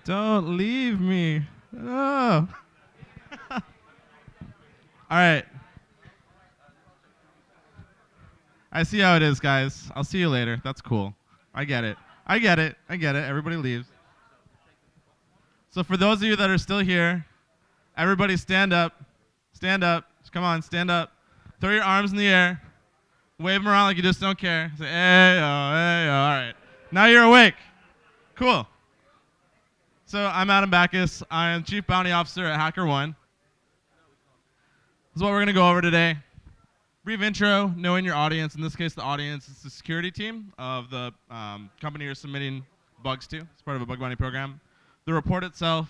Don't leave me. Oh. All right. I see how it is, guys. I'll see you later. That's cool. I get it. I get it. I get it. Everybody leaves. So for those of you that are still here, everybody stand up. Stand up. Come on, stand up. Throw your arms in the air. Wave them around like you just don't care. Say, hey, yo, hey, yo. All right. Now you're awake. Cool. So I'm Adam Bacchus. I am Chief Bounty Officer at HackerOne. This is what we're going to go over today. Brief intro, knowing your audience. In this case, the audience is the security team of the company you're submitting bugs to. It's part of a bug bounty program. The report itself,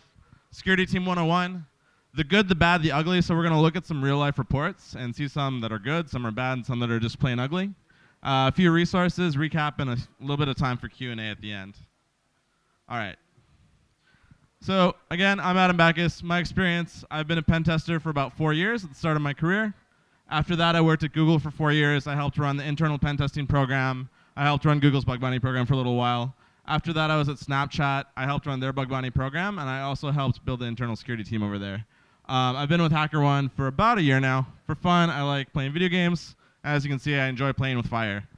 Security Team 101, the good, the bad, the ugly. So we're going to look at some real-life reports and see some that are good, some are bad, and some that are just plain ugly. A few resources, recap, and a little bit of time for Q&A at the end. All right. So again, I'm Adam Bacchus. My experience, I've been a pen tester for about 4 years at the start of my career. After that, I worked at Google for 4 years. I helped run the internal pen testing program. I helped run Google's bug bounty program for a little while. After that, I was at Snapchat. I helped run their bug bounty program, and I also helped build the internal security team over there. I've been with HackerOne for about a year now. For fun, I like playing video games. As you can see, I enjoy playing with fire.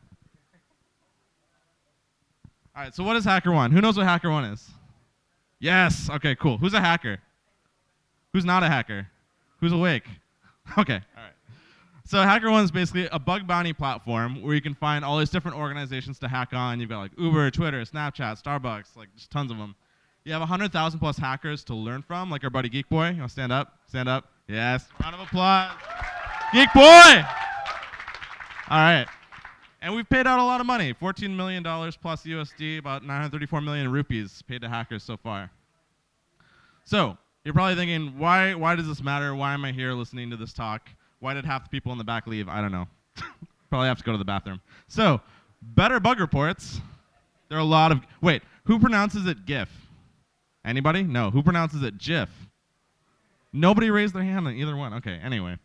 All right, so what is HackerOne? Who knows what HackerOne is? Yes. Okay, cool. Who's a hacker? Who's not a hacker? Who's awake? Okay. All right. So HackerOne is basically a bug bounty platform where you can find all these different organizations to hack on. You've got like Uber, Twitter, Snapchat, Starbucks, like just tons of them. You have 100,000 plus hackers to learn from, like our buddy Geek Boy. You want to stand up? Stand up. Yes. Round of applause. Geek Boy! All right. And we've paid out a lot of money, $14 million plus USD, about 934 million rupees paid to hackers so far. So you're probably thinking, why does this matter? Why am I here listening to this talk? Why did half the people in the back leave? I don't know. Probably have to go to the bathroom. So better bug reports. There are a lot of, wait, who pronounces it GIF? Anybody? No. Who pronounces it GIF? Nobody raised their hand on either one. Okay, anyway.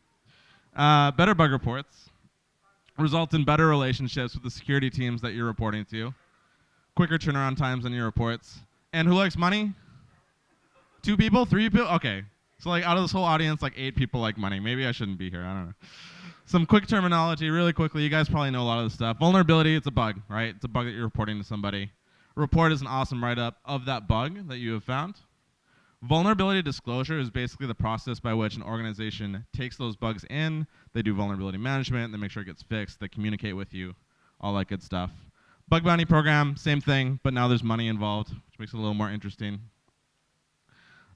Better bug reports result in better relationships with the security teams that you're reporting to, quicker turnaround times on your reports. And who likes money? 2 people? 3 people? Okay. So like out of this whole audience, like 8 people like money. Maybe I shouldn't be here. I don't know. Some quick terminology really quickly. You guys probably know a lot of this stuff. Vulnerability, it's a bug, right? It's a bug that you're reporting to somebody. Report is an awesome write-up of that bug that you have found. Vulnerability disclosure is basically the process by which an organization takes those bugs in, they do vulnerability management, they make sure it gets fixed, they communicate with you, all that good stuff. Bug bounty program, same thing, but now there's money involved, which makes it a little more interesting.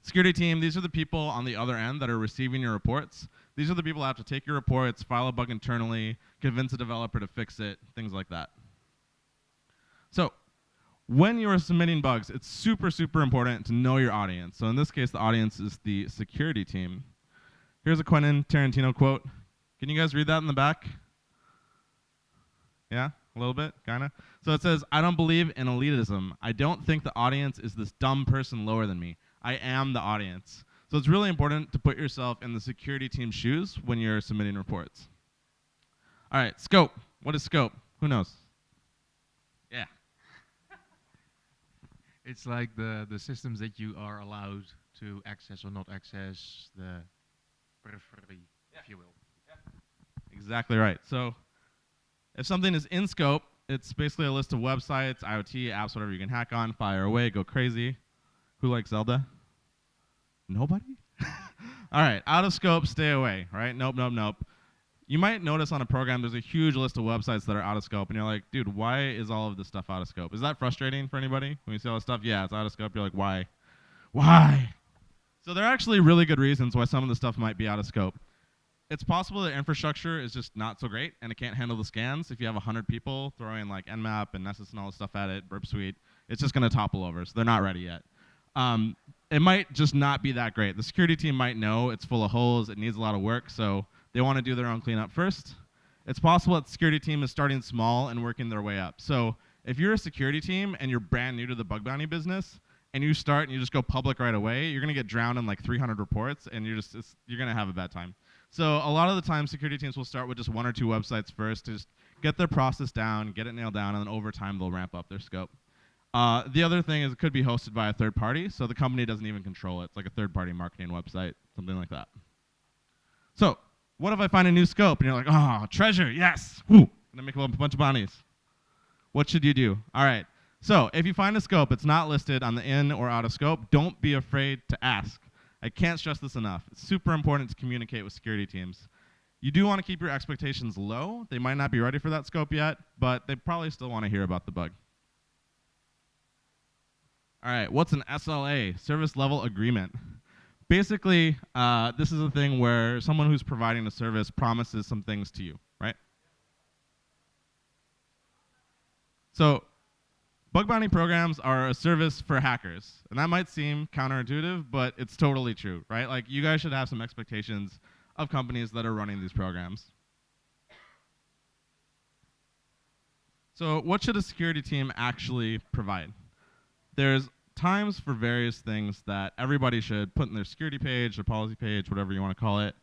Security team, these are the people on the other end that are receiving your reports. These are the people that have to take your reports, file a bug internally, convince a developer to fix it, things like that. So when you are submitting bugs, it's super, super important to know your audience. So in this case, the audience is the security team. Here's a Quentin Tarantino quote. Can you guys read that in the back? Yeah, a little bit, kind of. So it says, I don't believe in elitism. I don't think the audience is this dumb person lower than me. I am the audience. So it's really important to put yourself in the security team's shoes when you're submitting reports. All right, scope. What is scope? Who knows? Yeah. It's like the systems that you are allowed to access or not access, the periphery, if you will. Yeah. Exactly right. So if something is in scope, it's basically a list of websites, IoT, apps, whatever you can hack on, fire away, go crazy. Who likes Zelda? Nobody? All right, out of scope, stay away, right? Nope, nope, nope. You might notice on a program there's a huge list of websites that are out of scope, and you're like, dude, why is all of this stuff out of scope? Is that frustrating for anybody when you see all this stuff? Yeah, it's out of scope. You're like, why? Why? So there are actually really good reasons why some of the stuff might be out of scope. It's possible that infrastructure is just not so great, and it can't handle the scans. If you have 100 people throwing like Nmap and Nessus and all this stuff at it, Burp Suite, it's just going to topple over, so they're not ready yet. It might just not be that great. The security team might know it's full of holes, it needs a lot of work, so they want to do their own cleanup first. It's possible that the security team is starting small and working their way up. So if you're a security team and you're brand new to the bug bounty business, and you start and you just go public right away, you're going to get drowned in like 300 reports, and you're going to have a bad time. So a lot of the time, security teams will start with just 1 or 2 websites first to just get their process down, get it nailed down, and then over time they'll ramp up their scope. The other thing is it could be hosted by a third party, so the company doesn't even control it. It's like a third-party marketing website, something like that. So what if I find a new scope and you're like, oh, treasure, yes, woo, gonna make a bunch of bounties. What should you do? All right. So if you find a scope, it's not listed on the in or out of scope, don't be afraid to ask. I can't stress this enough. It's super important to communicate with security teams. You do want to keep your expectations low. They might not be ready for that scope yet, but they probably still want to hear about the bug. All right, what's an SLA, service level agreement? Basically, this is a thing where someone who's providing a service promises some things to you, right? So bug bounty programs are a service for hackers. And that might seem counterintuitive, but it's totally true, right? Like, you guys should have some expectations of companies that are running these programs. So what should a security team actually provide? There's times for various things that everybody should put in their security page, their policy page, whatever you want to call it.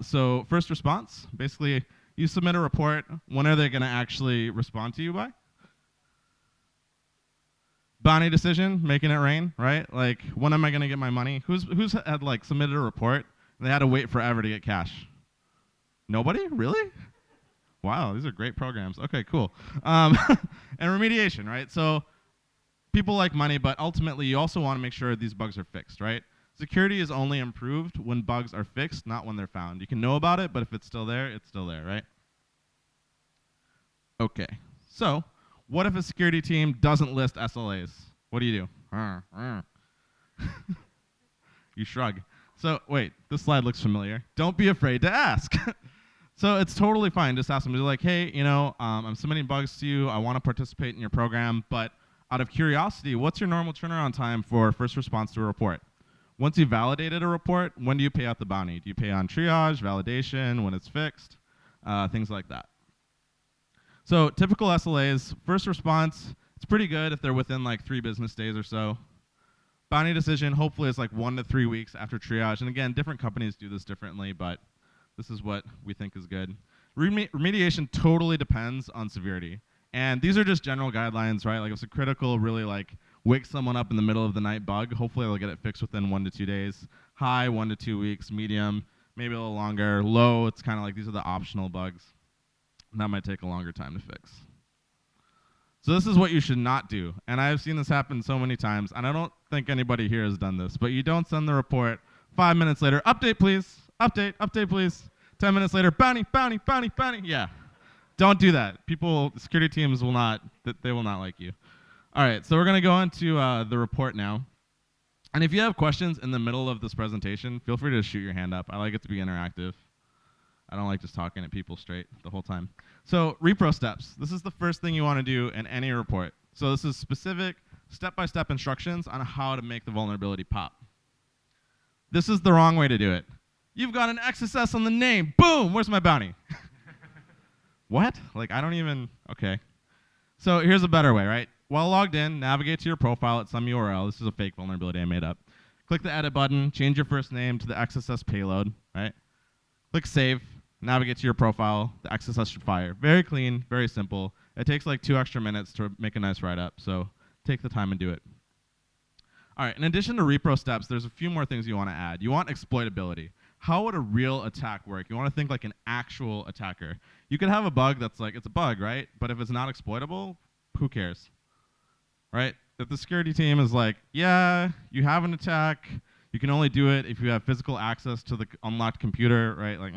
So first response, basically, you submit a report. When are they going to actually respond to you by? Bounty decision, making it rain, right? Like, when am I going to get my money? Who's had like submitted a report and they had to wait forever to get cash? Nobody? Really? Wow, these are great programs. Okay, cool. And remediation, right? So people like money, but ultimately you also want to make sure these bugs are fixed, right? Security is only improved when bugs are fixed, not when they're found. You can know about it, but if it's still there, right? Okay, so what if a security team doesn't list SLAs? What do you do? You shrug. So wait, this slide looks familiar. Don't be afraid to ask. So it's totally fine. Just ask them. Be like, hey, I'm submitting bugs to you. I want to participate in your program, but out of curiosity, what's your normal turnaround time for first response to a report? Once you've validated a report, when do you pay out the bounty? Do you pay on triage, validation, when it's fixed, things like that? So typical SLAs, first response, it's pretty good if they're within like 3 business days or so. Bounty decision, hopefully it's like 1 to 3 weeks after triage. And again, different companies do this differently, but this is what we think is good. Remediation totally depends on severity. And these are just general guidelines, right? Like if it's a critical, really like wake someone up in the middle of the night bug, hopefully they'll get it fixed within 1 to 2 days. High, 1 to 2 weeks. Medium, maybe a little longer. Low, it's kind of like these are the optional bugs. That might take a longer time to fix. So this is what you should not do. And I've seen this happen so many times, and I don't think anybody here has done this, but you don't send the report. 5 minutes later, update please, update please. 10 minutes later, bounty. Yeah. Don't do that. People, security teams will not like you. All right, so we're going to go into the report now. And if you have questions in the middle of this presentation, feel free to shoot your hand up. I like it to be interactive. I don't like just talking at people straight the whole time. So repro steps. This is the first thing you want to do in any report. So this is specific step-by-step instructions on how to make the vulnerability pop. This is the wrong way to do it. You've got an XSS on the name. Boom, where's my bounty? What? Like, I don't even, okay. So here's a better way, right? While logged in, navigate to your profile at some URL. This is a fake vulnerability I made up. Click the edit button, change your first name to the XSS payload, right? Click save, navigate to your profile. The XSS should fire. Very clean, very simple. It takes like 2 extra minutes to make a nice write-up, so take the time and do it. All right, in addition to repro steps, there's a few more things you want to add. You want exploitability. How would a real attack work? You want to think like an actual attacker. You could have a bug that's like, it's a bug, right? But if it's not exploitable, who cares, right? If the security team is like, yeah, you have an attack, you can only do it if you have physical access to the unlocked computer, right? Like,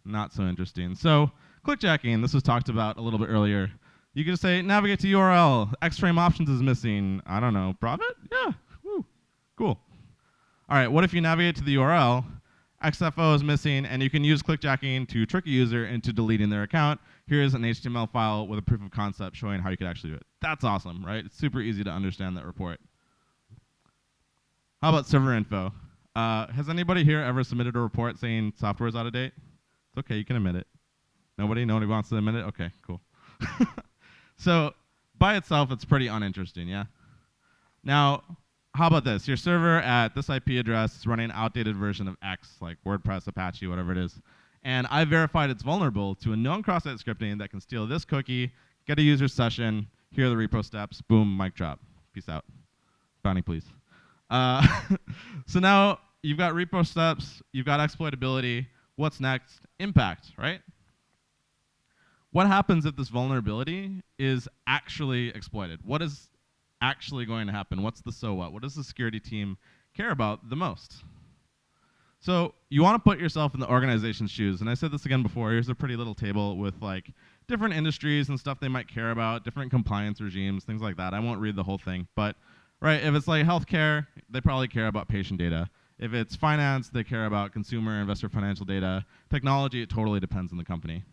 not so interesting. So clickjacking, this was talked about a little bit earlier. You can just say, navigate to URL, X-frame options is missing. I don't know, profit? Yeah, woo, cool. All right, what if you navigate to the URL, XFO is missing, and you can use clickjacking to trick a user into deleting their account. Here's an HTML file with a proof of concept showing how you could actually do it. That's awesome, right? It's super easy to understand that report. How about server info? Has anybody here ever submitted a report saying software is out of date? It's okay, you can admit it. Nobody wants to admit it? Okay, cool. So by itself, it's pretty uninteresting, yeah? Now, how about this? Your server at this IP address is running an outdated version of X, like WordPress, Apache, whatever it is. And I verified it's vulnerable to a known cross-site scripting that can steal this cookie, get a user session, Here are the repo steps. Boom, mic drop. Peace out. Bounty, please. So now you've got repo steps, you've got exploitability. What's next? Impact, right? What happens if this vulnerability is actually exploited? What is actually going to happen? What's the so what? What does the security team care about the most? So you want to put yourself in the organization's shoes. And I said this again before. Here's a pretty little table with like different industries and stuff they might care about, different compliance regimes, things like that. I won't read the whole thing. But right, if it's like healthcare, they probably care about patient data. If it's finance, they care about consumer, investor financial data. Technology, it totally depends on the company.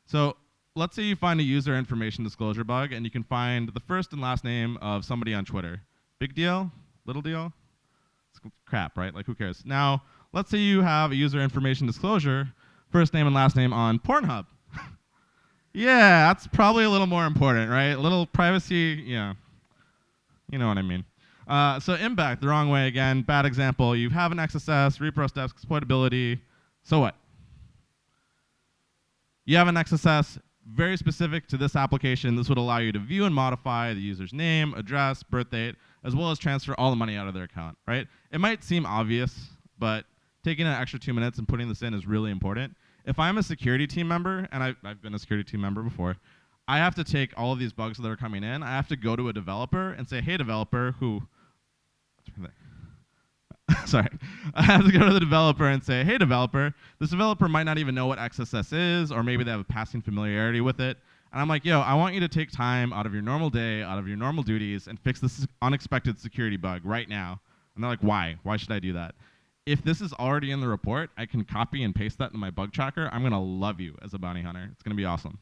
So let's say you find a user information disclosure bug and you can find the first and last name of somebody on Twitter. Big deal? Little deal? It's crap, right? Like, who cares? Now, let's say you have a user information disclosure, first name and last name on Pornhub. Yeah, that's probably a little more important, right? A little privacy, yeah. You know what I mean. So impact, the wrong way again. Bad example. You have an XSS, repro steps, exploitability. So what? You have an XSS very specific to this application. This would allow you to view and modify the user's name, address, birth date, as well as transfer all the money out of their account, right? It might seem obvious, but taking an extra 2 minutes and putting this in is really important. If I'm a security team member, and I've been a security team member before, I have to take all of these bugs that are coming in. I have to go to a developer and say, hey, developer, sorry. I have to go to the developer and say, hey, developer, this developer might not even know what XSS is, or maybe they have a passing familiarity with it. And I'm like, yo, I want you to take time out of your normal day, out of your normal duties, and fix this unexpected security bug right now. And they're like, why? Why should I do that? If this is already in the report, I can copy and paste that into my bug tracker. I'm going to love you as a bounty hunter. It's going to be awesome.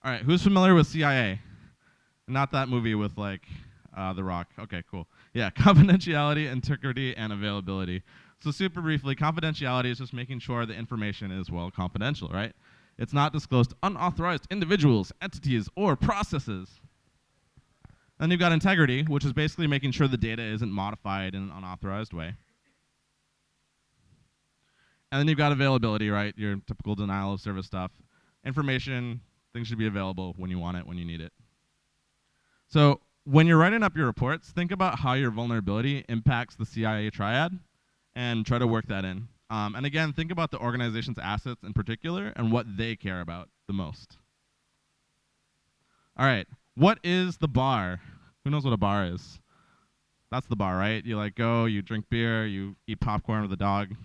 All right, who's familiar with CIA? Not that movie with, like, The Rock. Okay, cool. Yeah, confidentiality, integrity, and availability. So super briefly, confidentiality is just making sure the information is, well, confidential, right? It's not disclosed to unauthorized individuals, entities, or processes. Then you've got integrity, which is basically making sure the data isn't modified in an unauthorized way. And then you've got availability, right? Your typical denial of service stuff. Information, things should be available when you want it, when you need it. So when you're writing up your reports, think about how your vulnerability impacts the CIA triad and try to work that in. And again, think about the organization's assets in particular and what they care about the most. All right, what is the bar? Who knows what a bar is? That's the bar, right? You like go, you drink beer, you eat popcorn with a dog.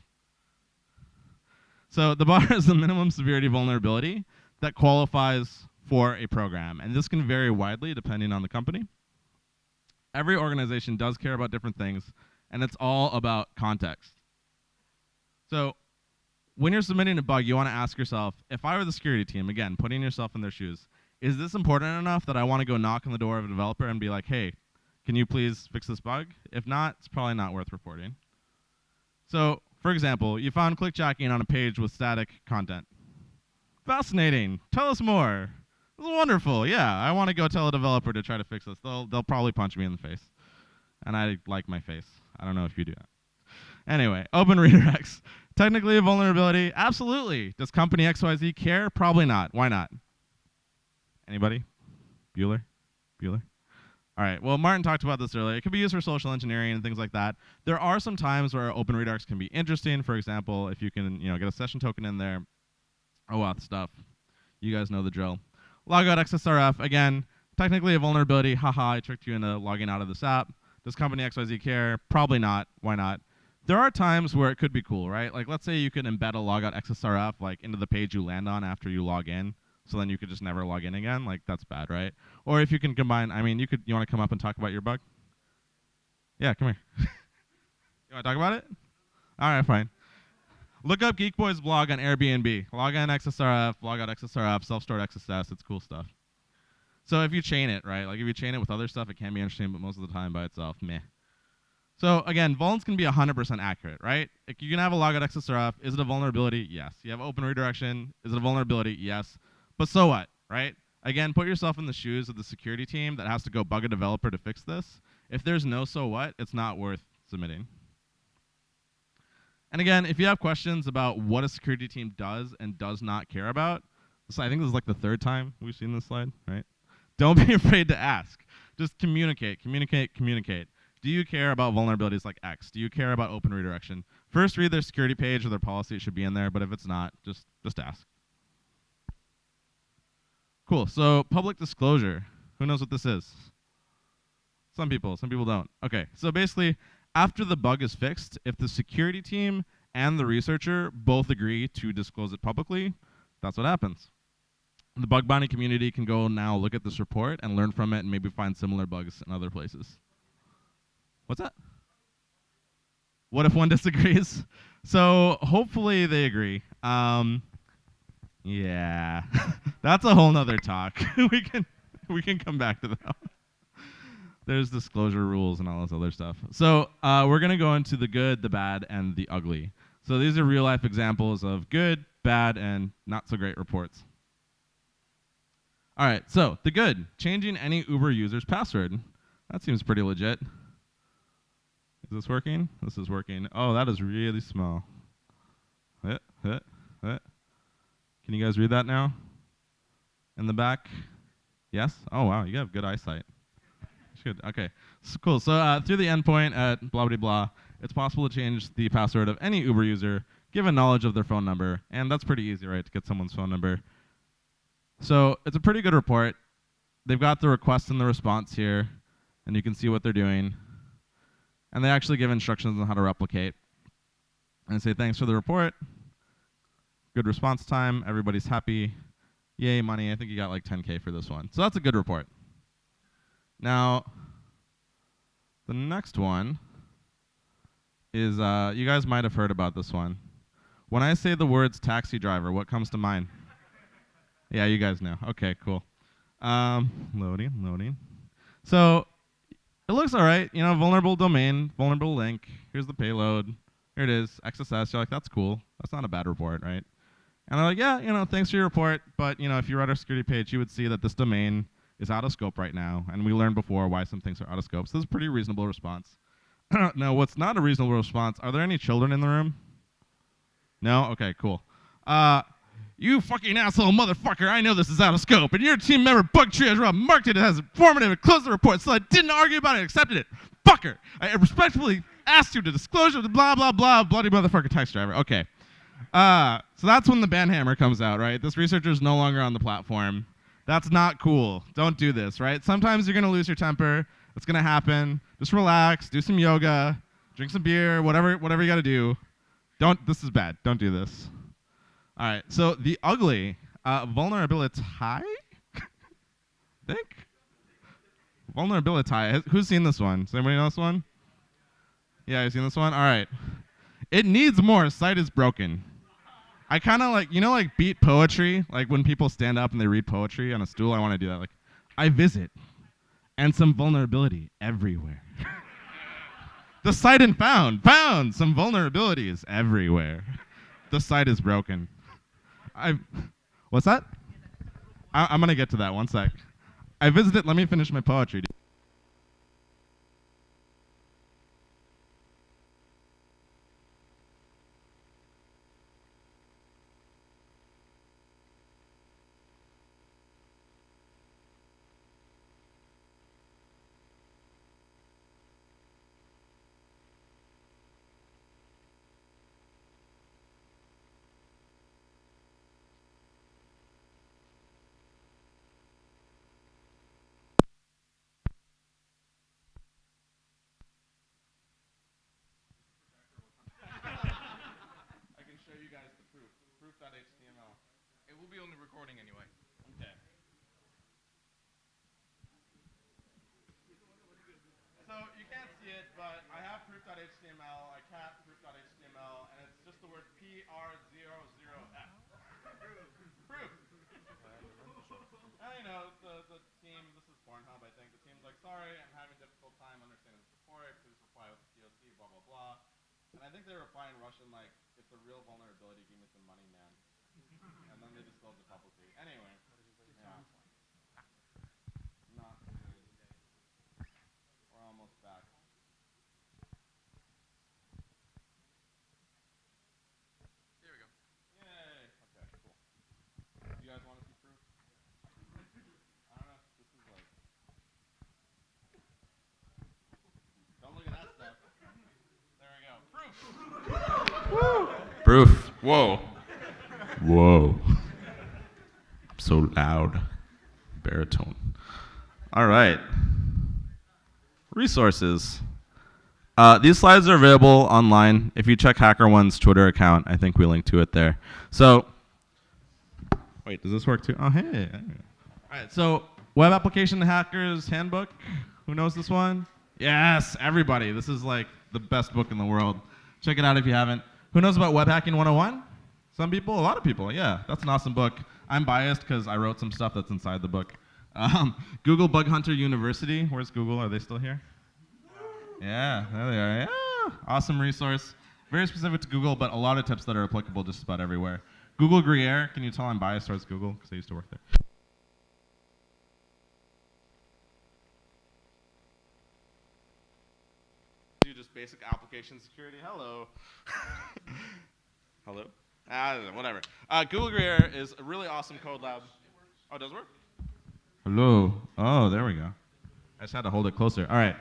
So the bar is the minimum severity vulnerability that qualifies for a program. And this can vary widely depending on the company. Every organization does care about different things, and it's all about context. So when you're submitting a bug, you want to ask yourself, if I were the security team, again, putting yourself in their shoes, is this important enough that I want to go knock on the door of a developer and be like, hey, can you please fix this bug? If not, it's probably not worth reporting. So, for example, you found clickjacking on a page with static content. Fascinating. Tell us more. This is wonderful. Yeah, I want to go tell a developer to try to fix this. They'll probably punch me in the face. And I like my face. I don't know if you do that. Anyway, open redirects. Technically a vulnerability? Absolutely. Does company XYZ care? Probably not. Why not? Anybody? Bueller? All right, well, Martin talked about this earlier. It can be used for social engineering and things like that. There are some times where open redirects can be interesting. For example, if you can get a session token in there, OAuth stuff. You guys know the drill. Logout XSRF, again, technically a vulnerability. Haha, I tricked you into logging out of this app. Does company XYZ care? Probably not. Why not? There are times where it could be cool, right? Like, let's say you could embed a logout XSRF like into the page you land on after you log in, so then you could just never log in again. Like, that's bad, right? Or if you can combine, I mean, you want to come up and talk about your bug? Yeah, come here. You want to talk about it? All right, fine. Look up Geek Boy's blog on Airbnb. Log in XSRF, log out XSRF, self-stored XSS. It's cool stuff. So if you chain it, right? Like if you chain it with other stuff, it can be interesting, but most of the time by itself, meh. So again, vulns can be 100% accurate, right? Like you can have a logout XSRF. Is it a vulnerability? Yes. You have open redirection. Is it a vulnerability? Yes. But so what, right? Again, put yourself in the shoes of the security team that has to go bug a developer to fix this. If there's no so what, it's not worth submitting. And again, if you have questions about what a security team does and does not care about, So I think this is like the third time we've seen this slide, right? Don't be afraid to ask. Just communicate, communicate, communicate. Do you care about vulnerabilities like X? Do you care about open redirection? First, read their security page or their policy. It should be in there. But if it's not, just ask. Cool. So public disclosure. Who knows what this is? Some people don't. Okay. So basically, after the bug is fixed, if the security team and the researcher both agree to disclose it publicly, that's what happens. The bug bounty community can go now look at this report and learn from it and maybe find similar bugs in other places. What's that? What if one disagrees? So hopefully they agree. Yeah, that's a whole nother talk. we can come back to that. There's disclosure rules and all this other stuff. So we're gonna go into the good, the bad, and the ugly. So these are real life examples of good, bad, and not so great reports. All right, so the good, changing any Uber user's password. That seems pretty legit. Is this working? This is working. Oh, that is really small. Can you guys read that now? In the back? Yes? Oh, wow, you have good eyesight. Good. Okay, so cool. So through the endpoint at blah, blah, blah, it's possible to change the password of any Uber user given knowledge of their phone number. And that's pretty easy, right, to get someone's phone number. So it's a pretty good report. They've got the request and the response here, and you can see what they're doing. And they actually give instructions on how to replicate. And say, thanks for the report. Good response time. Everybody's happy. Yay, money. I think you got like 10K for this one. So that's a good report. Now, the next one is, you guys might have heard about this one. When I say the words taxi driver, what comes to mind? Yeah, you guys know. Okay, cool. Loading. So it looks all right. You know, vulnerable domain, vulnerable link. Here's the payload. Here it is, XSS. You're like, that's cool. That's not a bad report, right? And they're like, yeah, you know, thanks for your report. But, you know, if you read our security page, you would see that this domain is out of scope right now. And we learned before why some things are out of scope. So this is a pretty reasonable response. Now, what's not a reasonable response, are there any children in the room? No? Okay, cool. You fucking asshole motherfucker, I know this is out of scope, and your team member Bugtree has marked it as informative and closed the report, so I didn't argue about it and accepted it. Fucker! I respectfully asked you to disclose the blah, blah, blah, bloody motherfucker taxi driver. Okay. So that's when the banhammer comes out, right? This researcher is no longer on the platform. That's not cool. Don't do this, right? Sometimes you're going to lose your temper. It's going to happen. Just relax, do some yoga, drink some beer, whatever you got to do. This is bad. Don't do this. All right, so the ugly, vulnerability, think? Vulnerability. Who's seen this one? Does anybody know this one? Yeah, you seen this one? All right. It needs more. Site is broken. I kind of like, you know, like beat poetry? Like when people stand up and they read poetry on a stool, I want to do that. Like, I visit, and some vulnerability everywhere. The site and found some vulnerabilities everywhere. The site is broken. What's that? I'm going to get to that. One sec. I visited, let me finish my poetry. I can show you guys the proof.html. It will be on the recording anyway. Okay. So you can't see it, but I have proof.html, I cat proof.html, and it's just the word PR00F. Proof. You know, the team, this is Pornhub, I think. The team's like, sorry, I'm having a difficult time understanding this report. Please reply with the POC, blah, blah, blah. And I think they reply in Russian like, it's a real vulnerability, give me some money, man. And then they disclose it publicly. Anyway. Yeah. Not good. We're almost back. There we go. Yay. Okay, cool. You guys want to proof. Whoa. Whoa. I'm so loud. Baritone. All right. Resources. These slides are available online. If you check HackerOne's Twitter account, I think we link to it there. So, wait, does this work too? Oh, hey. All right, so Web Application Hackers Handbook. Who knows this one? Yes, everybody. This is like the best book in the world. Check it out if you haven't. Who knows about Web Hacking 101? Some people? A lot of people, yeah. That's an awesome book. I'm biased because I wrote some stuff that's inside the book. Google Bug Hunter University. Where's Google? Are they still here? Yeah, there they are. Yeah, awesome resource. Very specific to Google, but a lot of tips that are applicable just about everywhere. Google Gruyere. Can you tell I'm biased towards Google? Because I used to work there. Do just basic application security. Hello. Hello? Whatever. Google Gruyere is a really awesome code lab. Oh, it does work? Hello. Oh, there we go. I just had to hold it closer. All right.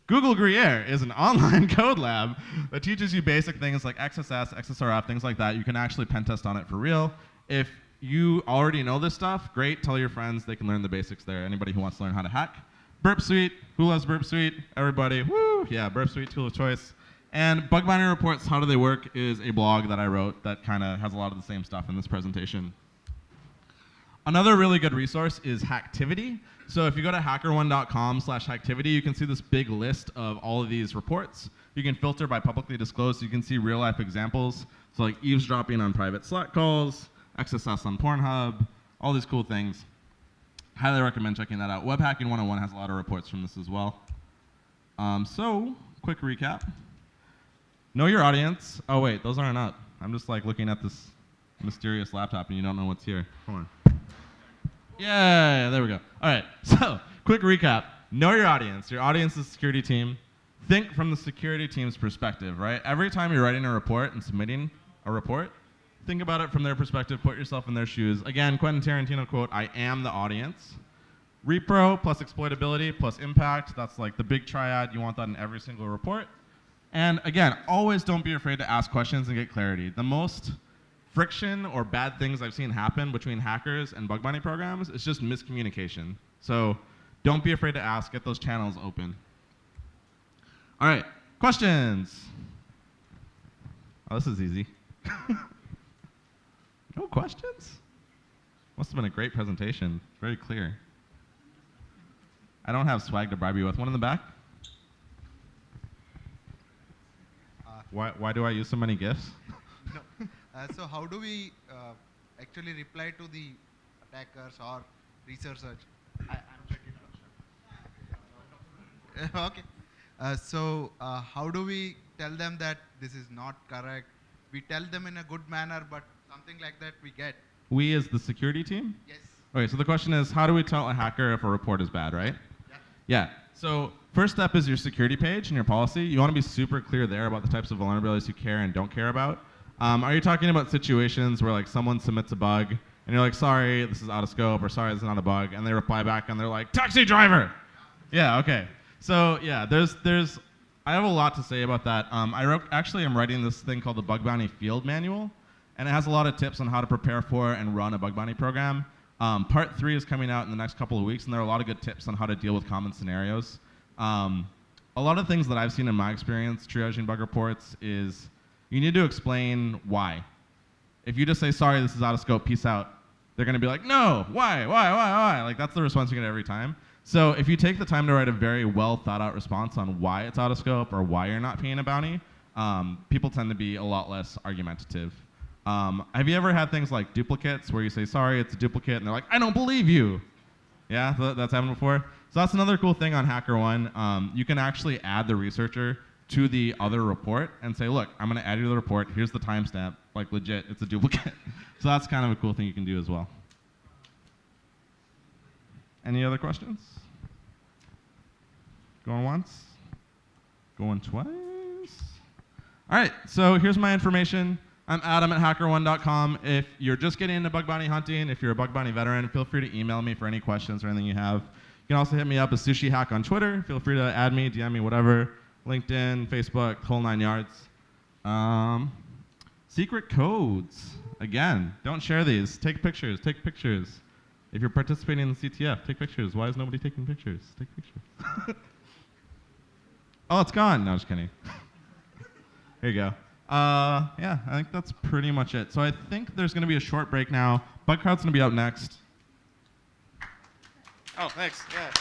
Google Gruyere is an online code lab that teaches you basic things like XSS, XSRF, things like that. You can actually pen test on it for real. If you already know this stuff, great. Tell your friends. They can learn the basics there. Anybody who wants to learn how to hack. Burp Suite. Who loves Burp Suite? Everybody. Woo! Yeah, Burp Suite, tool of choice. And Bug Bounty Reports, How Do They Work, is a blog that I wrote that kind of has a lot of the same stuff in this presentation. Another really good resource is Hacktivity. So if you go to hackerone.com/hacktivity, you can see this big list of all of these reports. You can filter by publicly disclosed, so you can see real life examples. So like eavesdropping on private Slack calls, XSS on Pornhub, all these cool things. Highly recommend checking that out. Web Hacking 101 has a lot of reports from this as well. So, quick recap. Know your audience. Oh wait, those aren't up. I'm just like looking at this mysterious laptop and you don't know what's here. Hold on. Yeah, there we go. All right, so quick recap. Know your audience. Your audience is the security team. Think from the security team's perspective, right? Every time you're writing a report and submitting a report, think about it from their perspective. Put yourself in their shoes. Again, Quentin Tarantino quote, I am the audience. Repro plus exploitability plus impact. That's like the big triad. You want that in every single report. And again, always don't be afraid to ask questions and get clarity. The most friction or bad things I've seen happen between hackers and bug bounty programs is just miscommunication. So don't be afraid to ask. Get those channels open. All right, questions? Oh, this is easy. No questions? Must have been a great presentation. Very clear. I don't have swag to bribe you with. One in the back? Why do I use so many GIFs? No. So how do we actually reply to the attackers or researchers? I'm checking out. Okay. So how do we tell them that this is not correct? We tell them in a good manner, but something like that we get. We as the security team? Yes. Okay, so the question is, how do we tell a hacker if a report is bad, right? Yeah. Yeah. So first step is your security page and your policy. You want to be super clear there about the types of vulnerabilities you care and don't care about. Are you talking about situations where like someone submits a bug and you're like, sorry, this is out of scope, or sorry, this is not a bug, and they reply back and they're like, taxi driver. Yeah, okay. So yeah, I have a lot to say about that. I'm writing this thing called the Bug Bounty Field Manual, and it has a lot of tips on how to prepare for and run a bug bounty program. Part 3 is coming out in the next couple of weeks, and there are a lot of good tips on how to deal with common scenarios. A lot of things that I've seen in my experience triaging bug reports is you need to explain why. If you just say, sorry, this is out of scope, peace out, they're going to be like, no, why? Like, that's the response you get every time. So if you take the time to write a very well thought out response on why it's out of scope or why you're not paying a bounty, people tend to be a lot less argumentative. Have you ever had things like duplicates where you say, sorry, it's a duplicate, and they're like, I don't believe you? Yeah, that's happened before? So that's another cool thing on HackerOne. You can actually add the researcher to the other report and say, look, I'm going to add you to the report. Here's the timestamp. Like, legit, it's a duplicate. So that's kind of a cool thing you can do as well. Any other questions? Going once? Going twice? All right, so here's my information. I'm Adam at HackerOne.com. If you're just getting into bug bounty hunting, if you're a bug bounty veteran, feel free to email me for any questions or anything you have. You can also hit me up as Sushi Hack on Twitter. Feel free to add me, DM me, whatever. LinkedIn, Facebook, the whole 9 yards. Secret codes. Again, don't share these. Take pictures. Take pictures. If you're participating in the CTF, take pictures. Why is nobody taking pictures? Take pictures. Oh, it's gone. No, just kidding. Here you go. Yeah, I think that's pretty much it. So I think there's going to be a short break now. Bug Crowd's going to be up next. Oh, thanks. Yeah.